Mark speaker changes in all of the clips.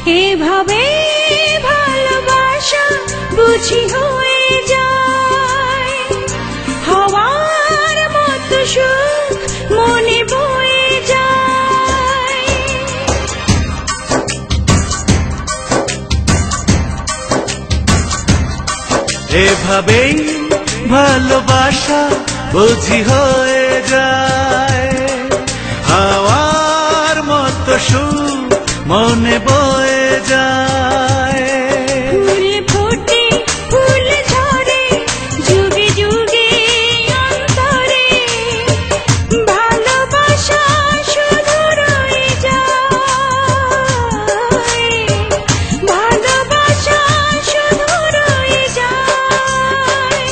Speaker 1: এভাবে ভালোবাসা বুঝি হয়ে যায়, হওয়ার মতো সুখ মনে বয়ে যায়।
Speaker 2: এভাবেই ভালোবাসা বুঝি হয়ে যায়, হাওয়ার মতো সুখ মনে বয়ে যায়।
Speaker 1: ফুল ফোটে ফুল ঝরে যুগে যুগে অন্তরে, ভালোবাসা শুধু রয়ে যায়, ভালোবাসা শুধু রয়ে যায়।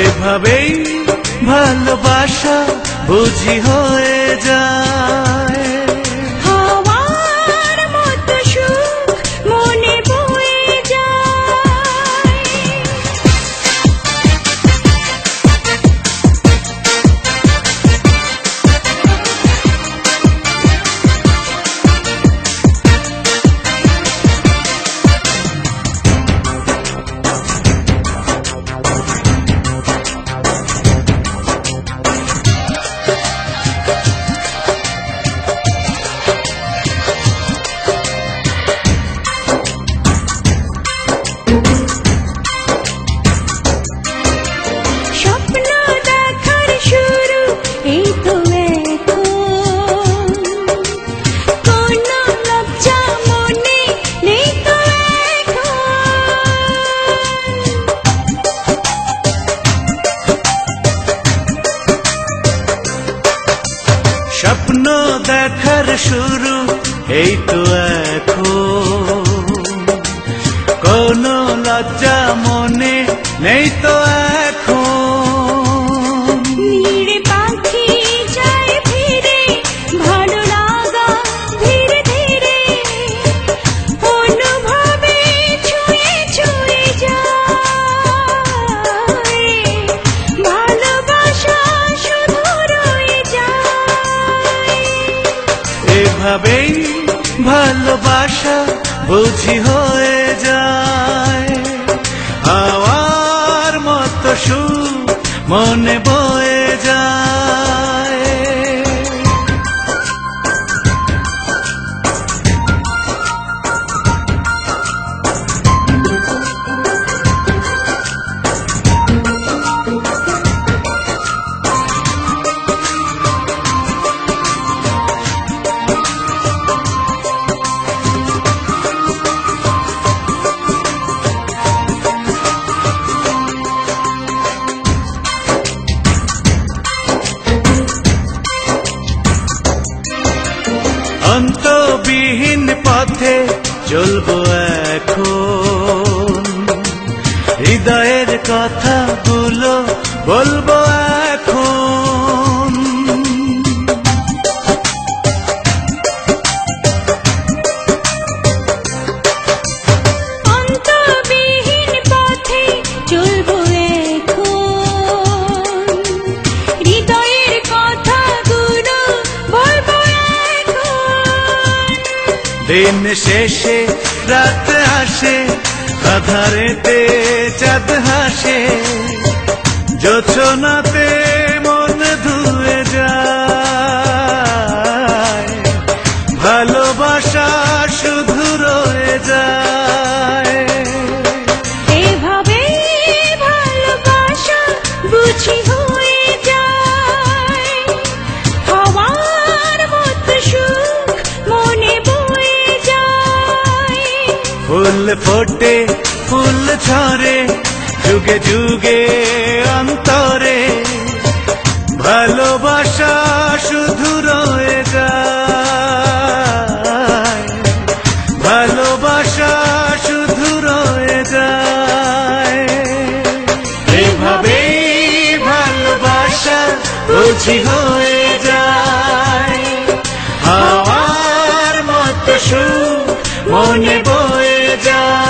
Speaker 2: এভাবেই ভালোবাসা বুঝি হয়ে যায়,
Speaker 1: হওয়ার মতো সুখ মনে বয়ে যায়। স্বপ্ন দেখার শুরু এই তো এখন, কোনো লজ্জা মনে নেই তো এখন।
Speaker 2: স্বপ্ন দেখার শুরু এই তো এখন, কোনো লজ্জা মনে নেই তো এখন।
Speaker 1: নীড়ে পাখি যায় ফিরে, ভালো লাগা ধীরে ধীরে, অনুভবে ছুঁয়ে ছুঁয়ে যায়, ভালোবাসা শুধু রয়ে যায়।
Speaker 2: এভাবেই ভালোবাসা বুঝি হয়ে যায়, হাওয়ার মতো সুখ মনে বয়ে যায়। অন্তবিহীন পথে চলবো এখন, হৃদয়ের কথাগুলো বলবো এখন।
Speaker 1: অন্তবিহীন পথে চলবো এখন, হৃদয়ের কথাগুলো বলবো এখন।
Speaker 2: দিন শেষে রাত আসে, আধারেতে চাঁদ হাসে, জোছনাতে মন ধুয়ে যায়, ভালোবাসা শুধু রয়ে যায়।
Speaker 1: এভাবে ভালোবাসা বুঝি হয়ে যায়, হওয়ার মতো সুখ মনে বয়ে যায়।
Speaker 2: ফুল ফোটে ফুল ঝরে যুগে যুগে অন্তরে, ভালোবাসা শুধু রয়ে যায়, ভালোবাসা শুধু রয়ে যায়। এভাবেই ভালোবাসা বুঝি হয়ে যায়, হাওয়ার মতো সুখ মনে বয়ে যায়।